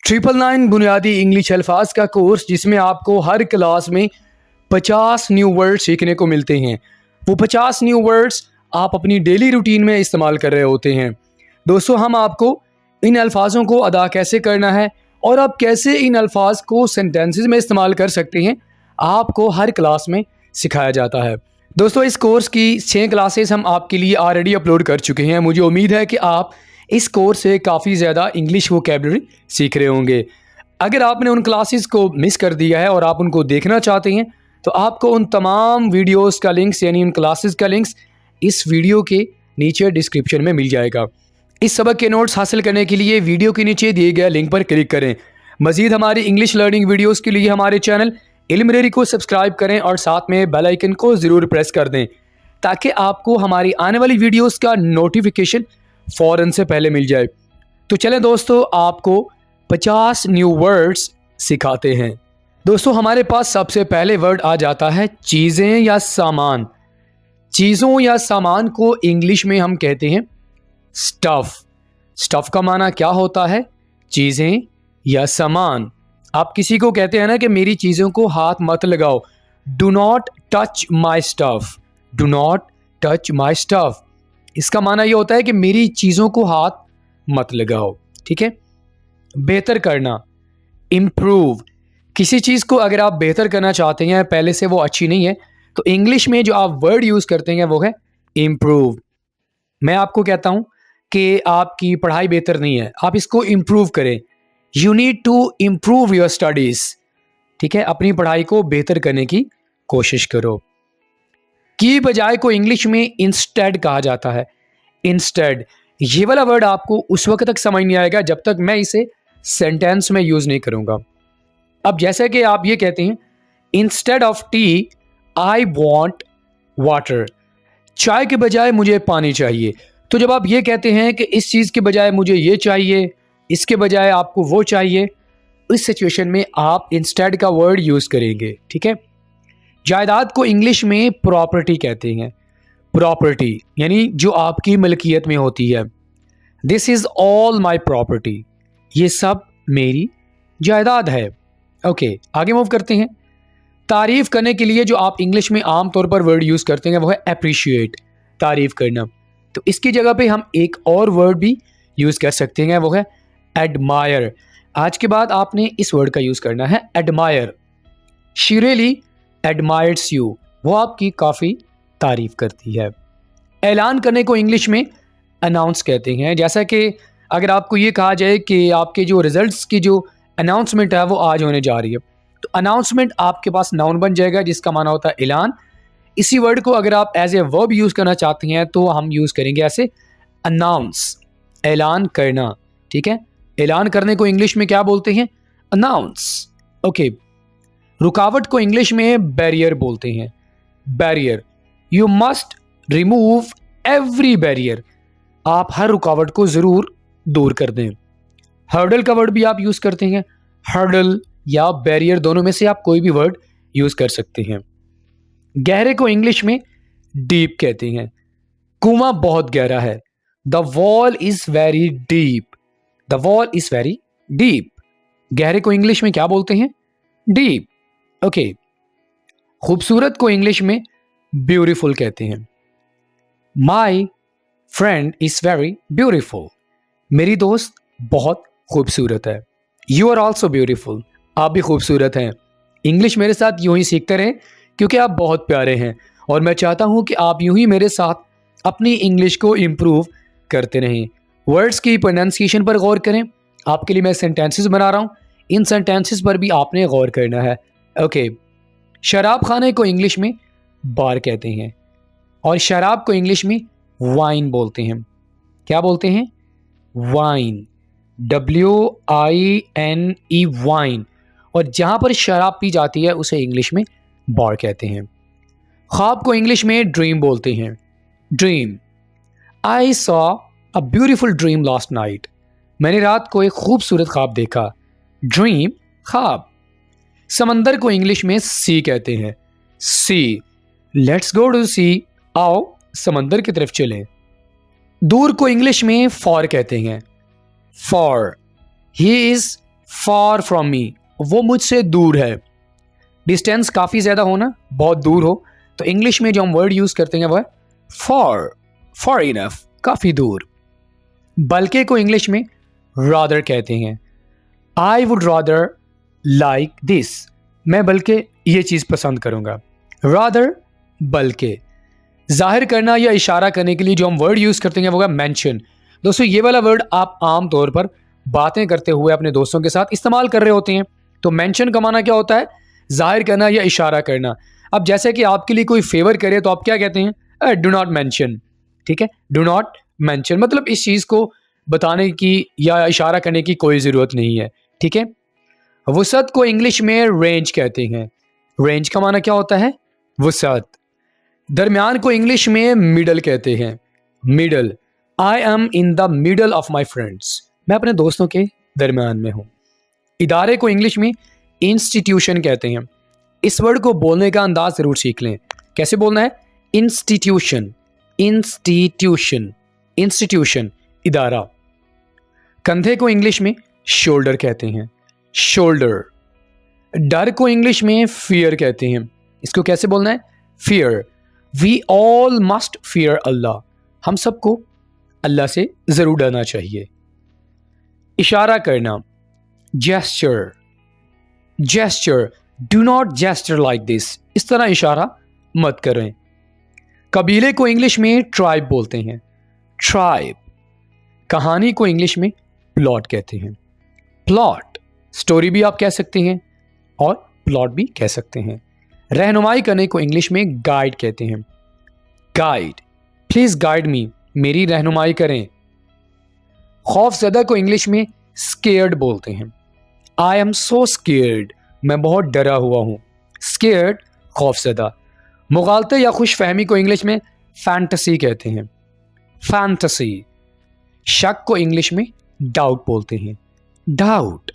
999 बुनियादी इंग्लिश अल्फाज का कोर्स जिसमें आपको हर क्लास में 50 न्यू वर्ड सीखने को मिलते हैं। वो 50 न्यू वर्ड्स आप अपनी डेली रूटीन में इस्तेमाल कर रहे होते हैं। दोस्तों, हम आपको इन अल्फाजों को अदा कैसे करना है और आप कैसे इन अल्फाज को सेंटेंसेस में इस्तेमाल कर सकते हैं, आपको हर क्लास में सिखाया जाता है। दोस्तों, इस कोर्स की 6 क्लासेस हम आपके लिए ऑलरेडी अपलोड कर चुके हैं। मुझे उम्मीद है कि आप इस कोर्स से काफ़ी ज़्यादा इंग्लिश वोकैबुलरी सीख रहे होंगे। अगर आपने उन क्लासेस को मिस कर दिया है और आप उनको देखना चाहते हैं तो आपको उन तमाम वीडियोस का लिंक्स यानी उन क्लासेस का लिंक्स इस वीडियो के नीचे डिस्क्रिप्शन में मिल जाएगा। इस सबक के नोट्स हासिल करने के लिए वीडियो के नीचे दिए गए लिंक पर क्लिक करें। मज़ीद हमारी इंग्लिश लर्निंग वीडियोज़ के लिए हमारे चैनल इल्म को सब्सक्राइब करें और साथ में बेल आइकन को ज़रूर प्रेस कर दें ताकि आपको हमारी आने वाली वीडियोज़ का नोटिफिकेशन फ़ौरन से पहले मिल जाए। तो चलें दोस्तों, आपको 50 न्यू वर्ड्स सिखाते हैं। दोस्तों, हमारे पास सबसे पहले वर्ड आ जाता है चीज़ें या सामान। चीज़ों या सामान को इंग्लिश में हम कहते हैं स्टफ़। स्टफ़ का माना क्या होता है? चीज़ें या सामान। आप किसी को कहते हैं ना कि मेरी चीज़ों को हाथ मत लगाओ, do not touch my stuff, do not touch my stuff. इसका माना ये होता है कि मेरी चीज़ों को हाथ मत लगाओ। ठीक है। बेहतर करना, इम्प्रूव। किसी चीज़ को अगर आप बेहतर करना चाहते हैं, पहले से वो अच्छी नहीं है, तो इंग्लिश में जो आप वर्ड यूज़ करते हैं वो है इम्प्रूव। मैं आपको कहता हूँ कि आपकी पढ़ाई बेहतर नहीं है, आप इसको इम्प्रूव करें। You need to improve your studies. ठीक है, अपनी पढ़ाई को बेहतर करने की कोशिश करो। की बजाय को इंग्लिश में इंस्टेड कहा जाता है। इंस्टेड, ये वाला वर्ड आपको उस वक्त तक समझ नहीं आएगा जब तक मैं इसे सेंटेंस में यूज़ नहीं करूँगा। अब जैसे कि आप ये कहते हैं instead of T I want water. चाय के बजाय मुझे पानी चाहिए। तो जब आप ये कहते हैं कि इस चीज़ के बजाय मुझे ये चाहिए, इसके बजाय आपको वो चाहिए, इस सिचुएशन में आप इंस्टेड का वर्ड यूज़ करेंगे। ठीक है। जायदाद को इंग्लिश में प्रॉपर्टी कहते हैं। प्रॉपर्टी यानी जो आपकी मलकियत में होती है। This is all my property, ये सब मेरी जायदाद है। ओके, आगे मूव करते हैं। तारीफ़ करने के लिए जो आप इंग्लिश में आम तौर पर वर्ड यूज़ करते हैं वो है अप्रिशिएट, तारीफ़ करना। तो इसकी जगह पे हम एक और वर्ड भी यूज़ कर सकते हैं, वो है एडमायर। आज के बाद आपने इस वर्ड का यूज़ करना है admire. She really admires you, वो आपकी काफ़ी तारीफ़ करती है। ऐलान करने को इंग्लिश में अनाउंस कहते हैं। जैसा कि अगर आपको ये कहा जाए कि आपके जो रिजल्ट्स की जो अनाउंसमेंट है वो आज होने जा रही है, तो अनाउंसमेंट आपके पास नाउन बन जाएगा जिसका माना होता है ऐलान। इसी वर्ड को अगर आप एज ए वर्ब यूज़ करना चाहते हैं तो हम यूज़ करेंगे ऐसे अनाउंस, ऐलान करना। ठीक है। ऐलान करने को इंग्लिश में क्या बोलते हैं? अनाउंस। ओके। रुकावट को इंग्लिश में बैरियर बोलते हैं। Barrier, you must remove every barrier, आप हर रुकावट को ज़रूर दूर कर दें। हर्डल का वर्ड भी आप यूज़ करते हैं। हर्डल या बैरियर, दोनों में से आप कोई भी वर्ड यूज़ कर सकते हैं। गहरे को इंग्लिश में डीप कहते हैं। कुआं बहुत गहरा है, the wall is very deep, the wall is very deep. गहरे को इंग्लिश में क्या बोलते हैं? डीप। ओके। खूबसूरत को इंग्लिश में ब्यूटीफुल कहते हैं। My friend is very beautiful, मेरी दोस्त बहुत खूबसूरत है। यू आर ऑल्सो ब्यूटीफुल, आप भी खूबसूरत हैं। इंग्लिश मेरे साथ यूं ही सीखते रहें क्योंकि आप बहुत प्यारे हैं और मैं चाहता हूं कि आप यूं ही मेरे साथ अपनी इंग्लिश को इम्प्रूव करते रहें। वर्ड्स की प्रोनाउंसिएशन पर गौर करें। आपके लिए मैं सेंटेंसेस बना रहा हूं, इन सेंटेंसेस पर भी आपने गौर करना है। ओके। शराब खाने को इंग्लिश में बार कहते हैं और शराब को इंग्लिश में वाइन बोलते हैं। क्या बोलते हैं? Wine, WINE, wine. और जहाँ पर शराब पी जाती है उसे इंग्लिश में बार कहते हैं। ख्वाब को इंग्लिश में ड्रीम बोलते हैं। Dream, I saw a beautiful dream last night, मैंने रात को एक खूबसूरत ख्वाब देखा। ड्रीम, ख्वाब। समंदर को इंग्लिश में सी कहते हैं। सी, लेट्स गो टू सी, आओ समंदर की तरफ चलें। दूर को इंग्लिश में फॉर कहते हैं। For, he is far from me, वो मुझसे दूर है। डिस्टेंस काफ़ी ज़्यादा हो ना, बहुत दूर हो, तो इंग्लिश में जो हम वर्ड यूज़ करते हैं वो है फार, फार इनफ, काफ़ी दूर। बल्कि को इंग्लिश में रादर कहते हैं। I would rather like this, मैं बल्कि ये चीज़ पसंद करूँगा। रादर, बल्कि। जाहिर करना या इशारा करने के लिए जो हम वर्ड यूज़ करते हैं वो है मेंशन। दोस्तों ये वाला वर्ड आप आम तौर पर बातें करते हुए अपने दोस्तों के साथ इस्तेमाल कर रहे होते हैं। तो मेंशन का माना क्या होता है? जाहिर करना या इशारा करना। अब जैसे कि आपके लिए कोई फेवर करे तो आप क्या कहते हैं? Do not mention. ठीक है, डू नॉट मेंशन मतलब इस चीज़ को बताने की या इशारा करने की कोई ज़रूरत नहीं है। ठीक है, वसअत को इंग्लिश में रेंज कहते हैं। रेंज का माना क्या होता है? वसअत। दरमियान को इंग्लिश में मिडल कहते हैं। Middle, I am in the middle of my friends, मैं अपने दोस्तों के दरमियान में हूँ। इदारे को इंग्लिश में इंस्टीट्यूशन कहते हैं। इस वर्ड को बोलने का अंदाज ज़रूर सीख लें। कैसे बोलना है? इंस्टीट्यूशन, इंस्टीट्यूशन, इंस्टीट्यूशन, इदारा। कंधे को इंग्लिश में शोल्डर कहते हैं। शोल्डर। डर को इंग्लिश में फियर कहते हैं। इसको कैसे बोलना है? Fear. We all must fear Allah, हम सबको अल्लाह से ज़रूर डरना चाहिए। इशारा करना, gesture, gesture, do not gesture like this, इस तरह इशारा मत करें। कबीले को इंग्लिश में ट्राइब बोलते हैं। ट्राइब। कहानी को इंग्लिश में प्लॉट कहते हैं। प्लॉट, स्टोरी भी आप कह सकते हैं और प्लॉट भी कह सकते हैं। रहनुमाई करने को इंग्लिश में गाइड कहते हैं। गाइड, प्लीज गाइड मी, मेरी रहनुमाई करें। खौफजदा को इंग्लिश में स्केयर्ड बोलते हैं। आई एम सो स्केयर्ड, मैं बहुत डरा हुआ हूं। स्केयर्ड, खौफजदा। मुगालते या खुश फहमी को इंग्लिश में फैंटसी कहते हैं। फैंटसी। शक को इंग्लिश में डाउट बोलते हैं। Doubt,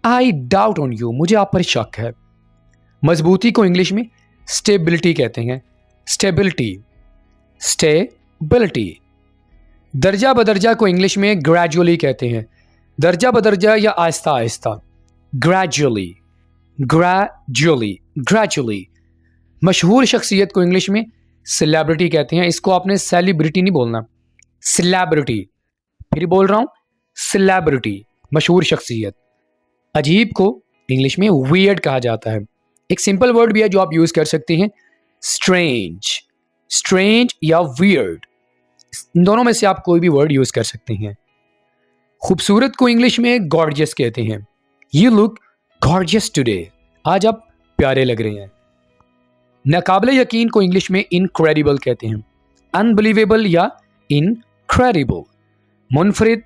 I doubt on you, मुझे आप पर शक है। मजबूती को इंग्लिश में स्टेबिलिटी कहते हैं। Stability, stability. दर्जा बदर्जा को इंग्लिश में ग्रेजुअली कहते हैं। दर्जा बदर्जा या Aahista Aahista, gradually, gradually, gradually. मशहूर शख्सियत को इंग्लिश में सेलिब्रिटी कहते हैं। इसको आपने सेलिब्रिटी नहीं बोलना, सेलिब्रिटी। फिर बोल रहा हूं, सेलिब्रिटी, मशहूर शख्सियत। अजीब को इंग्लिश में वियर्ड कहा जाता है। एक सिंपल वर्ड भी है जो आप यूज कर सकते हैं, स्ट्रेंज। स्ट्रेंज या वियर्ड, इन दोनों में से आप कोई भी वर्ड यूज कर सकते हैं। खूबसूरत को इंग्लिश में गॉर्जियस कहते हैं। यू लुक गॉर्जियस टुडे, आज आप प्यारे लग रहे हैं। नाकाबिले यकीन को इंग्लिश में इनक्रेडिबल कहते हैं। अनबिलीवेबल या इनक्रेडिबल। मुनफरिद,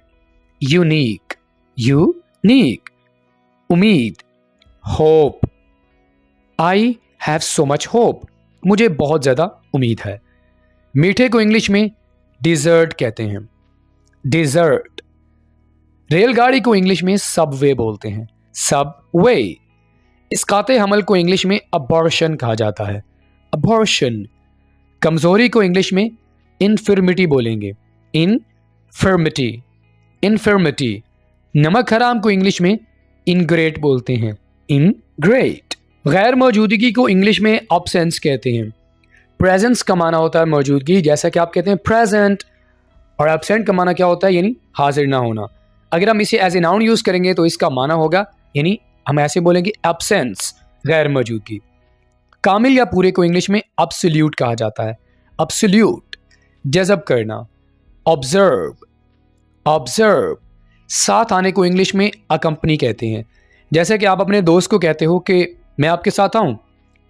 यूनिक, यूनिक। उम्मीद, hope, I have so much hope, मुझे बहुत ज़्यादा उम्मीद है। मीठे को इंग्लिश में डिज़र्ट कहते हैं। डिज़र्ट। रेलगाड़ी को इंग्लिश में सबवे बोलते हैं। सबवे। इसकाते हमल को इंग्लिश में अबॉर्शन कहा जाता है। अबॉर्शन। कमज़ोरी को इंग्लिश में इन्फर्मिटी बोलेंगे। इनफर्मिटी, इन्फर्मिटी। नमक हराम को इंग्लिश में इनग्रेट बोलते हैं। इनग्रेट। गैर मौजूदगी को इंग्लिश में अब्सेंस कहते हैं। प्रेजेंस का माना होता है मौजूदगी, जैसा कि आप कहते हैं प्रेजेंट, और एब्सेंट का माना क्या होता है? यानी हाजिर ना होना। अगर हम इसे एज ए नाउन यूज करेंगे तो इसका माना होगा, यानी हम ऐसे बोलेंगे एब्सेंस, गैर मौजूदगी। कामिल या पूरे को इंग्लिश में अब्सोल्यूट कहा जाता है। अब्सोल्यूट। जज़ब करना, ऑब्जर्व, ऑब्जर्व। साथ आने को इंग्लिश में अकम्पनी कहते हैं। जैसे कि आप अपने दोस्त को कहते हो कि मैं आपके साथ आऊं,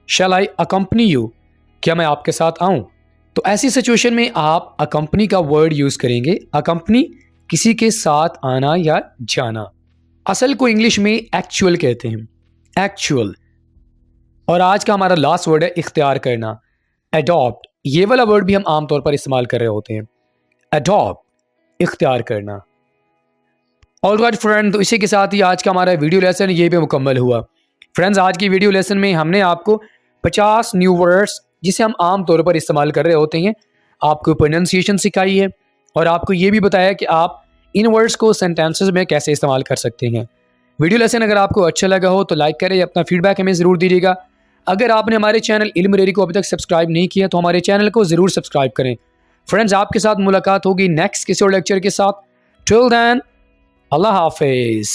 शैल आई अकम्पनी यू, क्या मैं आपके साथ आऊं? तो ऐसी सिचुएशन में आप अकम्पनी का वर्ड यूज करेंगे। अकम्पनी, किसी के साथ आना या जाना। असल को इंग्लिश में एक्चुअल कहते हैं। एक्चुअल। और आज का हमारा लास्ट वर्ड है इख्तियार करना। एडॉप्ट, ये वाला वर्ड भी हम आमतौर पर इस्तेमाल कर रहे होते हैं। एडॉप्ट, इख्तियार करना। ऑलराइट फ्रेंड, तो इसी के साथ ही आज का हमारा वीडियो लेसन ये भी मुकम्मल हुआ। फ्रेंड्स, आज की वीडियो लेसन में हमने आपको 50 न्यू वर्ड्स जिसे हम आम तौर पर इस्तेमाल कर रहे होते हैं, आपको प्रोनाउंसिएशन सिखाई है और आपको ये भी बताया कि आप इन वर्ड्स को सेंटेंसेस में कैसे इस्तेमाल कर सकते हैं। वीडियो लेसन अगर आपको अच्छा लगा हो तो लाइक करें, अपना फीडबैक हमें ज़रूर दीजिएगा। अगर आपने हमारे चैनल इल्म रेडी को अभी तक सब्सक्राइब नहीं किया तो हमारे चैनल को ज़रूर सब्सक्राइब करें। फ्रेंड्स, आपके साथ मुलाकात होगी नेक्स्ट किसी और लेक्चर के साथ। टिल देन, अल्लाह हाफिज़।